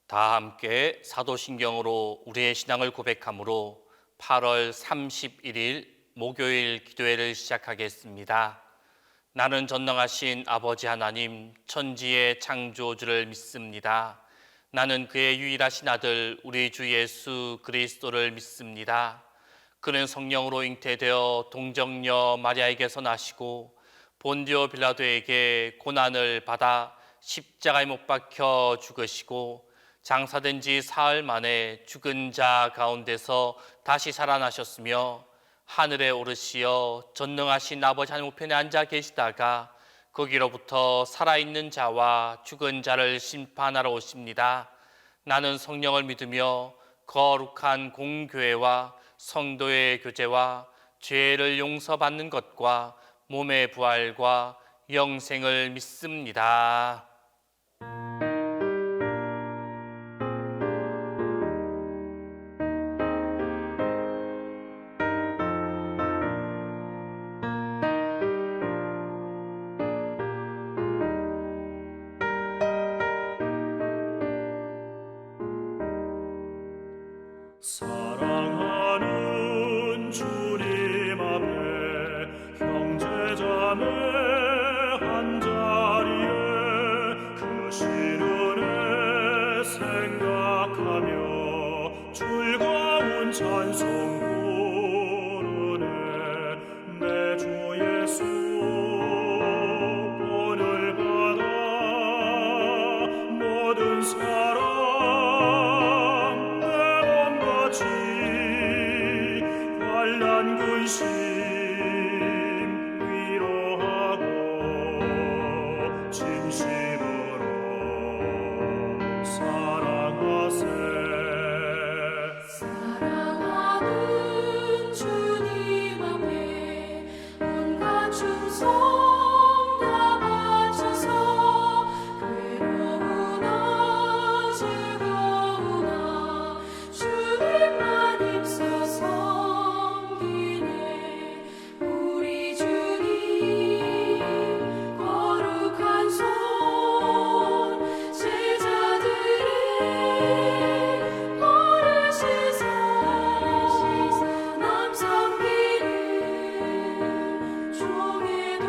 다 함께 사도신경으로 우리의 신앙을 고백함으로 8월 31일 목요일 기도회를 시작하겠습니다. 나는 전능하신 아버지 하나님 천지의 창조주를 믿습니다. 나는 그의 유일하신 아들 우리 주 예수 그리스도를 믿습니다. 그는 성령으로 잉태되어 동정녀 마리아에게서 나시고 본디오 빌라도에게 고난을 받아 십자가에 못 박혀 죽으시고 장사된 지 사흘 만에 죽은 자 가운데서 다시 살아나셨으며 하늘에 오르시어 전능하신 아버지 하나님 우편에 앉아 계시다가 거기로부터 살아있는 자와 죽은 자를 심판하러 오십니다. 나는 성령을 믿으며 거룩한 공교회와 성도의 교제와 죄를 용서받는 것과 몸의 부활과 영생을 믿습니다. 사랑하는 주님 앞에 형제자매 한자리에 그 시련에 생각하며 즐거운 찬송 부르네. 내 주 예수 본을 받아 모든 사랑 환난 근심 위로하고 진심으로 사랑하세. 사랑하는 주님 앞에 온갖 충성 다 바쳐서 괴로우나 즐거우나 주님만 입소서. 우리 주님 거룩한 손 제자들의 버르시사 남 섬기는 종의 도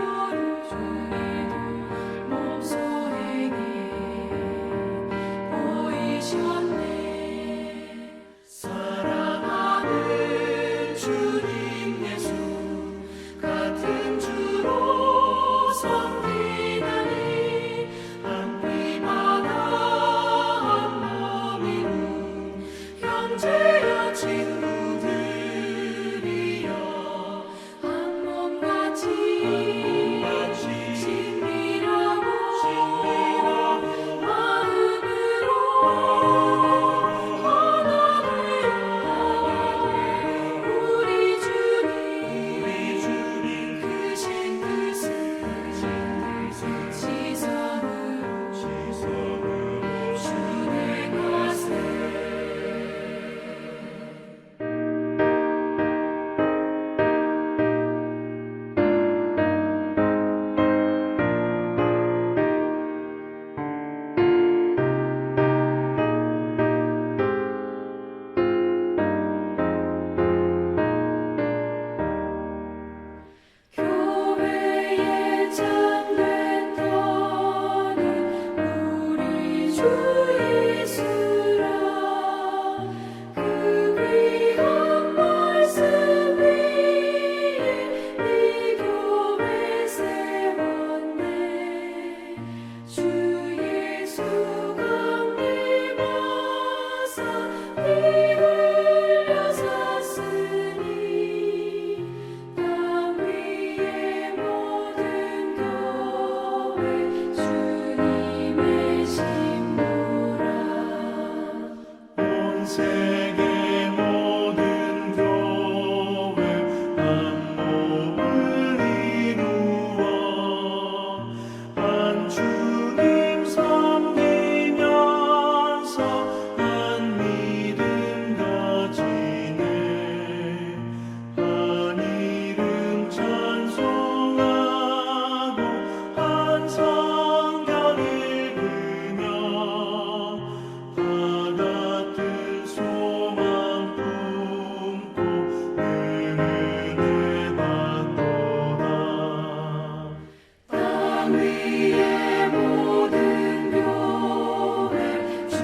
위의 모든 교회 주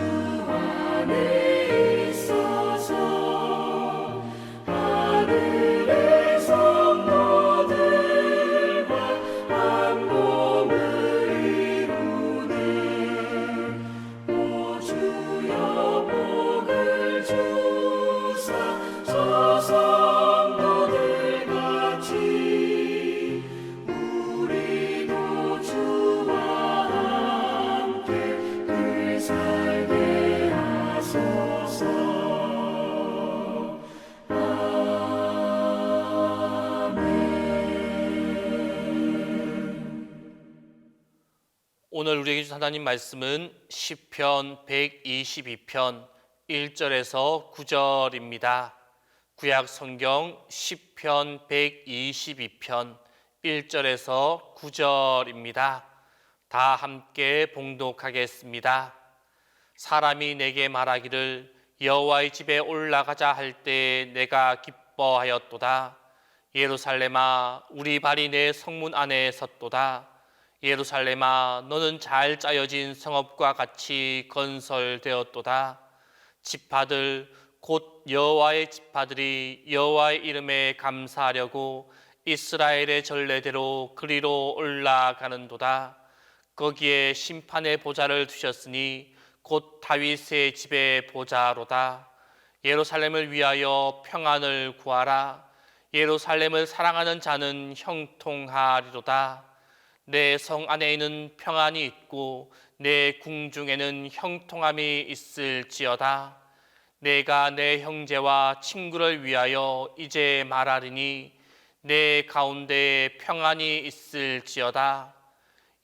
안에 있어서 하늘의 성도들과 한 몸을 이루네. 오 주여 복을 주사 저 성도들 같이 우리도 주와 함께 늘 살게 하소서. 오늘 우리에게 주신 하나님 말씀은 시편 122편 1절에서 9절입니다. 구약 성경 시편 122편 1절에서 9절입니다. 다 함께 봉독하겠습니다. 사람이 내게 말하기를 여호와의 집에 올라가자 할 때 내가 기뻐하였도다. 예루살렘아 우리 발이 내 성문 안에 섰도다. 예루살렘아 너는 잘 짜여진 성읍과 같이 건설되었도다. 지파들 곧 여호와의 지파들이 여호와의 이름에 감사하려고 이스라엘의 전례대로 그리로 올라가는도다. 거기에 심판의 보좌를 두셨으니 곧 다윗의 집의 보좌로다. 예루살렘을 위하여 평안을 구하라. 예루살렘을 사랑하는 자는 형통하리로다. 내 성 안에는 평안이 있고 내 궁중에는 형통함이 있을지어다. 내가 내 형제와 친구를 위하여 이제 말하리니 내 가운데에 평안이 있을지어다.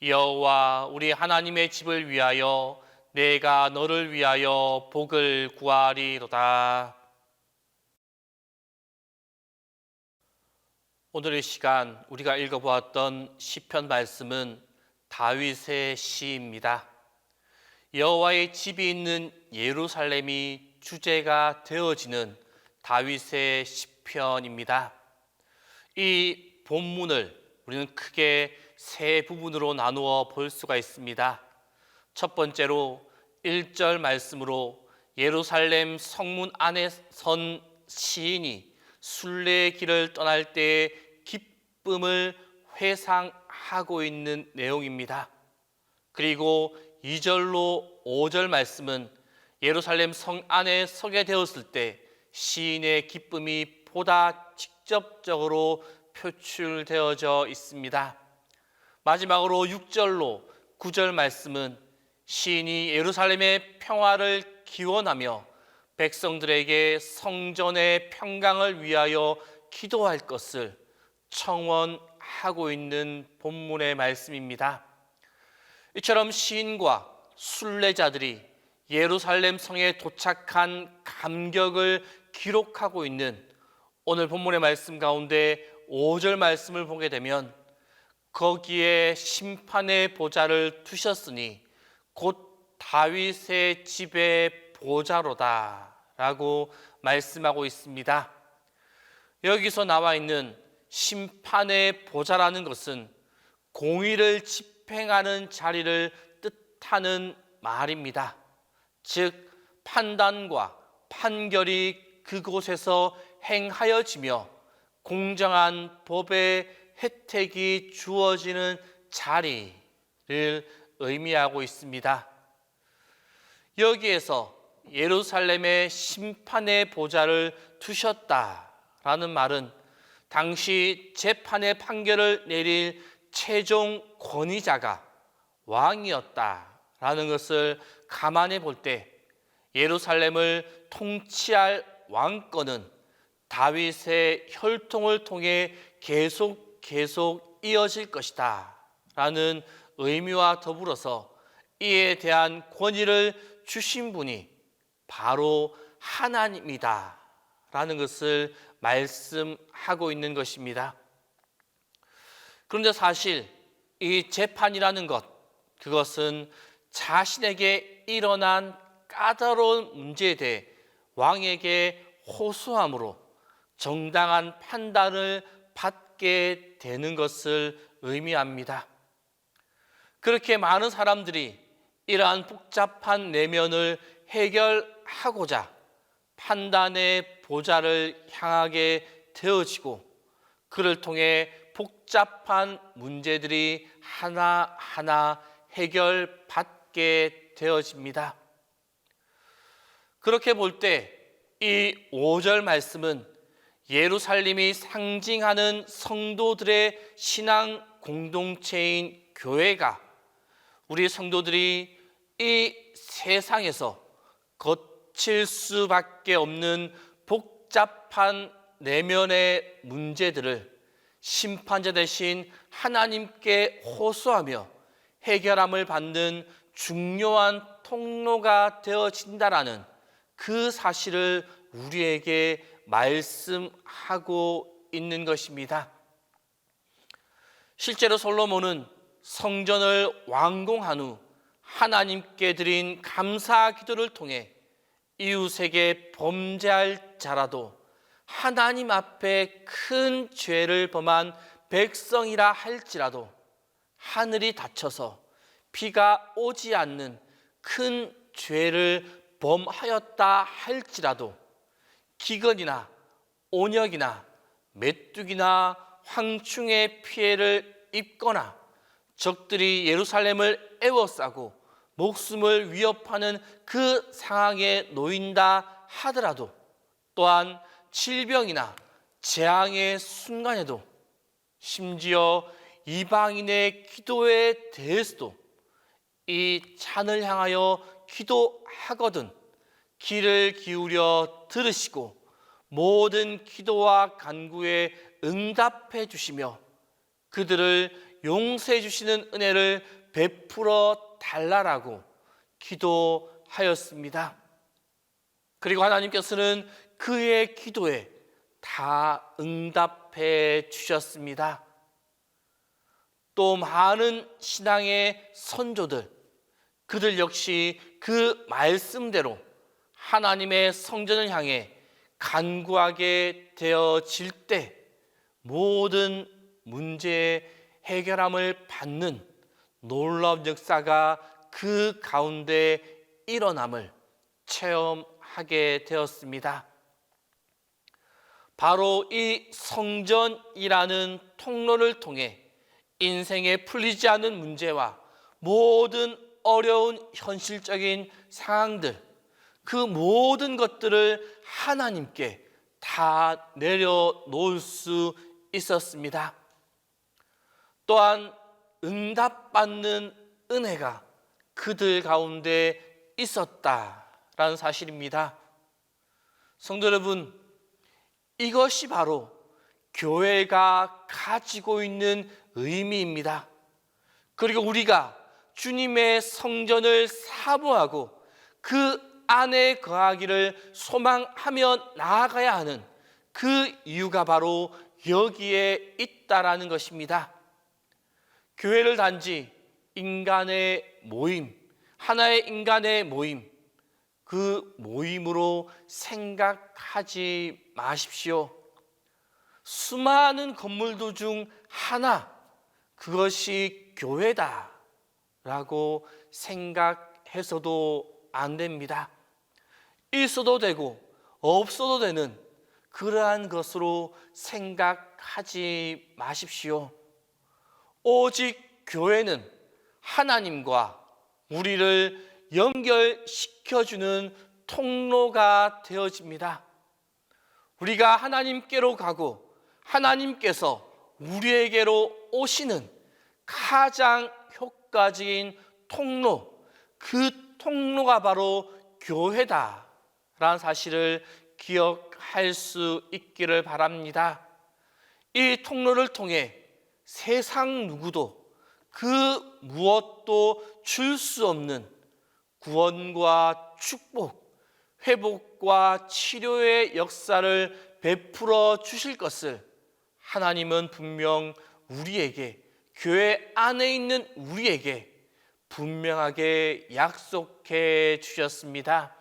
여호와 우리 하나님의 집을 위하여 내가 너를 위하여 복을 구하리로다. 오늘의 시간 우리가 읽어보았던 시편 말씀은 다윗의 시입니다. 여호와의 집이 있는 예루살렘이 주제가 되어지는 다윗의 시편입니다. 이 본문을 우리는 크게 세 부분으로 나누어 볼 수가 있습니다. 첫 번째로 1절 말씀으로 예루살렘 성문 안에 선 시인이 순례의 길을 떠날 때의 기쁨을 회상하고 있는 내용입니다. 그리고 2절로 5절 말씀은 예루살렘 성 안에 서게 되었을 때 시인의 기쁨이 보다 직접적으로 표출되어져 있습니다. 마지막으로 6절로 9절 말씀은 시인이 예루살렘의 평화를 기원하며 백성들에게 성전의 평강을 위하여 기도할 것을 청원하고 있는 본문의 말씀입니다. 이처럼 시인과 순례자들이 예루살렘 성에 도착한 감격을 기록하고 있는 오늘 본문의 말씀 가운데 5절 말씀을 보게 되면 거기에 심판의 보좌를 두셨으니 곧 다윗의 집의 보좌로다 라고 말씀하고 있습니다. 여기서 나와 있는 심판의 보좌라는 것은 공의를 집행하는 자리를 뜻하는 말입니다. 즉 판단과 판결이 그곳에서 행하여지며 공정한 법의 혜택이 주어지는 자리를 의미하고 있습니다. 여기에서 예루살렘의 심판의 보좌를 두셨다라는 말은 당시 재판의 판결을 내릴 최종 권위자가 왕이었다라는 것을 감안해 볼 때 예루살렘을 통치할 왕권은 다윗의 혈통을 통해 계속 이어질 것이다 라는 의미와 더불어서 이에 대한 권위를 주신 분이 바로 하나님이다 라는 것을 말씀하고 있는 것입니다. 그런데 사실 이 재판이라는 것, 그것은 자신에게 일어난 까다로운 문제에 대해 왕에게 호소함으로 정당한 판단을 받게 되는 것을 의미합니다. 그렇게 많은 사람들이 이러한 복잡한 내면을 해결하고자 판단의 보좌를 향하게 되어지고 그를 통해 복잡한 문제들이 하나하나 해결받게 되어집니다. 그렇게 볼 때 이 5절 말씀은 예루살렘이 상징하는 성도들의 신앙 공동체인 교회가 우리 성도들이 이 세상에서 거칠 수밖에 없는 복잡한 내면의 문제들을 심판자 대신 하나님께 호소하며 해결함을 받는 중요한 통로가 되어진다라는 그 사실을 우리에게 말씀하고 있는 것입니다. 실제로 솔로몬은 성전을 완공한 후 하나님께 드린 감사 기도를 통해 이웃에게 범죄할 자라도 하나님 앞에 큰 죄를 범한 백성이라 할지라도 하늘이 닫혀서 비가 오지 않는 큰 죄를 범하였다 할지라도 기근이나 온역이나 메뚜기나 황충의 피해를 입거나 적들이 예루살렘을 에워싸고 목숨을 위협하는 그 상황에 놓인다 하더라도 또한 질병이나 재앙의 순간에도 심지어 이방인의 기도에 대해서도 이 산을 향하여 기도하거든 귀를 기울여 들으시고 모든 기도와 간구에 응답해 주시며 그들을 용서해 주시는 은혜를 베풀어 달라라고 기도하였습니다. 그리고 하나님께서는 그의 기도에 다 응답해 주셨습니다. 또 많은 신앙의 선조들, 그들 역시 그 말씀대로 하나님의 성전을 향해 간구하게 되어질 때 모든 문제의 해결함을 받는 놀라운 역사가 그 가운데 일어남을 체험하게 되었습니다. 바로 이 성전이라는 통로를 통해 인생에 풀리지 않는 문제와 모든 어려운 현실적인 상황들, 그 모든 것들을 하나님께 다 내려놓을 수 있었습니다. 또한 응답받는 은혜가 그들 가운데 있었다라는 사실입니다. 성도 여러분, 이것이 바로 교회가 가지고 있는 의미입니다. 그리고 우리가 주님의 성전을 사모하고 그 안에 거하기를 소망하며 나아가야 하는 그 이유가 바로 여기에 있다라는 것입니다. 교회를 단지 인간의 모임, 하나의 인간의 모임, 그 모임으로 생각하지 마십시오. 수많은 건물들 중 하나, 그것이 교회다라고 생각해서도 안 됩니다. 있어도 되고 없어도 되는 그러한 것으로 생각하지 마십시오. 오직 교회는 하나님과 우리를 연결시켜주는 통로가 되어집니다. 우리가 하나님께로 가고 하나님께서 우리에게로 오시는 가장 효과적인 통로, 그 통로가 바로 교회다라는 사실을 기억할 수 있기를 바랍니다. 이 통로를 통해 세상 누구도 그 무엇도 줄 수 없는 구원과 축복, 회복과 치료의 역사를 베풀어 주실 것을 하나님은 분명 우리에게, 교회 안에 있는 우리에게 분명하게 약속해 주셨습니다.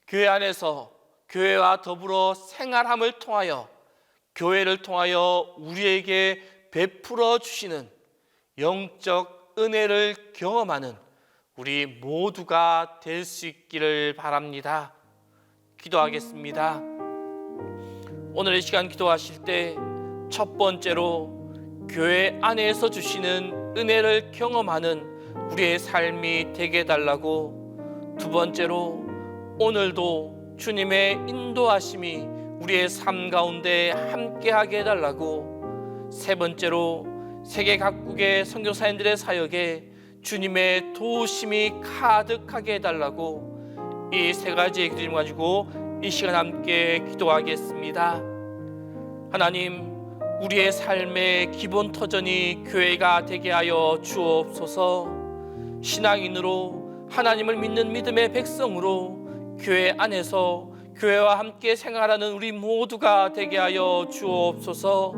교회 안에서 교회와 더불어 생활함을 통하여 교회를 통하여 우리에게 베풀어 주시는 영적 은혜를 경험하는 우리 모두가 될 수 있기를 바랍니다. 기도하겠습니다. 오늘 이 시간 기도하실 때 첫 번째로 교회 안에서 주시는 은혜를 경험하는 우리의 삶이 되게 해달라고, 두 번째로 오늘도 주님의 인도하심이 우리의 삶 가운데 함께하게 해달라고, 세 번째로 세계 각국의 선교사님들의 사역에 주님의 도우심이 가득하게 해달라고, 이 세 가지의 기도를 가지고 이 시간 함께 기도하겠습니다. 하나님, 우리의 삶의 기본 터전이 교회가 되게 하여 주옵소서. 신앙인으로 하나님을 믿는 믿음의 백성으로 교회 안에서 교회와 함께 생활하는 우리 모두가 되게 하여 주옵소서.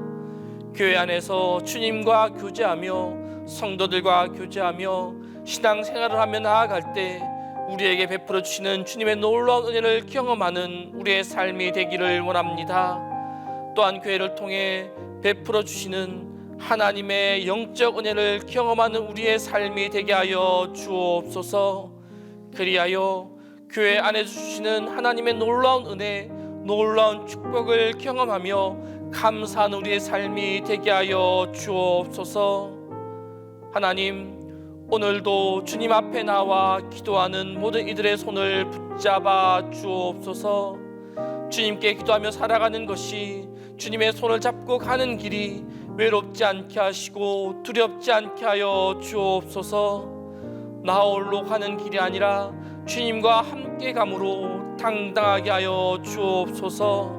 교회 안에서 주님과 교제하며 성도들과 교제하며 신앙생활을 하며 나아갈 때 우리에게 베풀어 주시는 주님의 놀라운 은혜를 경험하는 우리의 삶이 되기를 원합니다. 또한 교회를 통해 베풀어 주시는 하나님의 영적 은혜를 경험하는 우리의 삶이 되게 하여 주옵소서. 그리하여 교회 안에서 주시는 하나님의 놀라운 은혜, 놀라운 축복을 경험하며 감사하는 우리의 삶이 되게 하여 주옵소서. 하나님, 오늘도 주님 앞에 나와 기도하는 모든 이들의 손을 붙잡아 주옵소서. 주님께 기도하며 살아가는 것이, 주님의 손을 잡고 가는 길이 외롭지 않게 하시고 두렵지 않게 하여 주옵소서. 나 홀로 가는 길이 아니라 주님과 함께 감으로 당당하게 하여 주옵소서.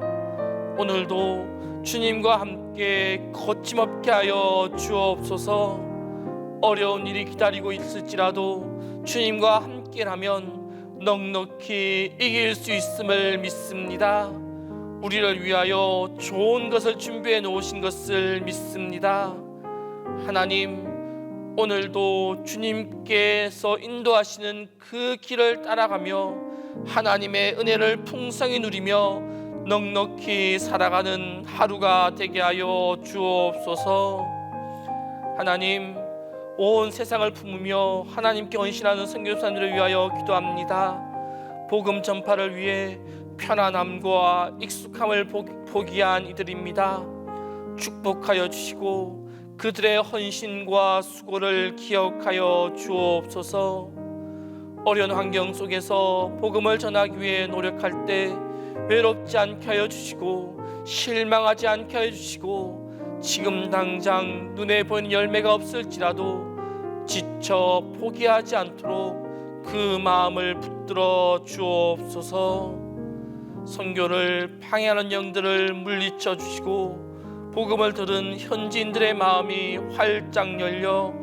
오늘도 주님과 함께 거침없게 하여 주옵소서. 어려운 일이 기다리고 있을지라도 주님과 함께라면 넉넉히 이길 수 있음을 믿습니다. 우리를 위하여 좋은 것을 준비해 놓으신 것을 믿습니다. 하나님, 오늘도 주님께서 인도하시는 그 길을 따라가며 하나님의 은혜를 풍성히 누리며 넉넉히 살아가는 하루가 되게 하여 주옵소서. 하나님, 온 세상을 품으며 하나님께 헌신하는 선교사님들을 위하여 기도합니다. 복음 전파를 위해 편안함과 익숙함을 포기한 이들입니다. 축복하여 주시고 그들의 헌신과 수고를 기억하여 주옵소서. 어려운 환경 속에서 복음을 전하기 위해 노력할 때 외롭지 않게 하여 주시고 실망하지 않게 하여 주시고, 지금 당장 눈에 보이는 열매가 없을지라도 지쳐 포기하지 않도록 그 마음을 붙들어 주옵소서. 선교를 방해하는 영들을 물리쳐 주시고 복음을 들은 현지인들의 마음이 활짝 열려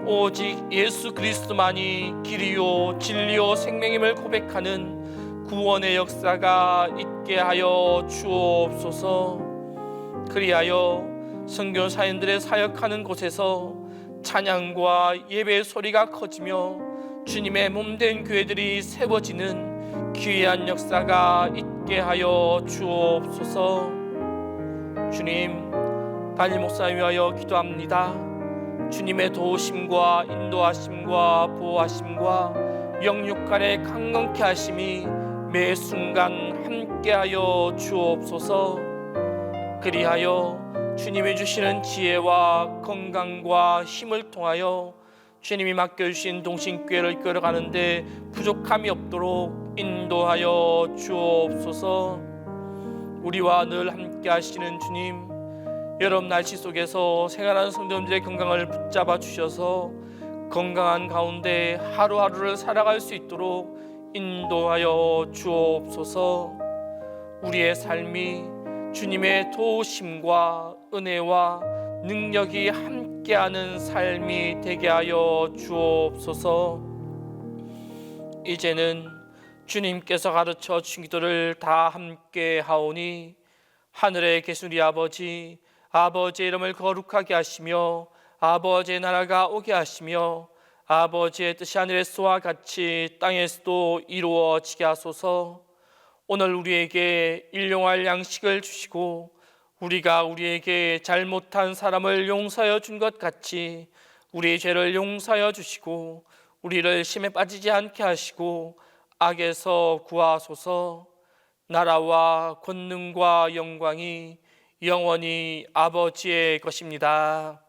오직 예수 그리스도만이 길이요 진리요 생명임을 고백하는 구원의 역사가 있게 하여 주옵소서. 그리하여 선교사님들의 사역하는 곳에서 찬양과 예배의 소리가 커지며 주님의 몸된 교회들이 세워지는 귀한 역사가 있게 하여 주옵소서. 주님, 담임 목사님 위하여 기도합니다. 주님의 도우심과 인도하심과 보호하심과 영육간의 강건케 하심이 매 순간 함께하여 주옵소서. 그리하여 주님이 주시는 지혜와 건강과 힘을 통하여 주님이 맡겨주신 동신교회를 이끌어가는데 부족함이 없도록 인도하여 주옵소서. 우리와 늘 함께 하시는 주님, 여름 날씨 속에서 생활하는 성도님들의 건강을 붙잡아 주셔서 건강한 가운데 하루하루를 살아갈 수 있도록 인도하여 주옵소서. 우리의 삶이 주님의 도우심과 은혜와 능력이 함께하는 삶이 되게 하여 주옵소서. 이제는 주님께서 가르쳐 주신 기도를 다 함께 하오니, 하늘에 계신 우리 아버지, 아버지의 이름을 거룩하게 하시며 아버지의 나라가 오게 하시며 아버지의 뜻이 하늘에서와 같이 땅에서도 이루어지게 하소서. 오늘 우리에게 일용할 양식을 주시고 우리가 우리에게 잘못한 사람을 용서하여 준 것 같이 우리 죄를 용서하여 주시고 우리를 심에 빠지지 않게 하시고 악에서 구하소서. 나라와 권능과 영광이 영원히 아버지의 것입니다.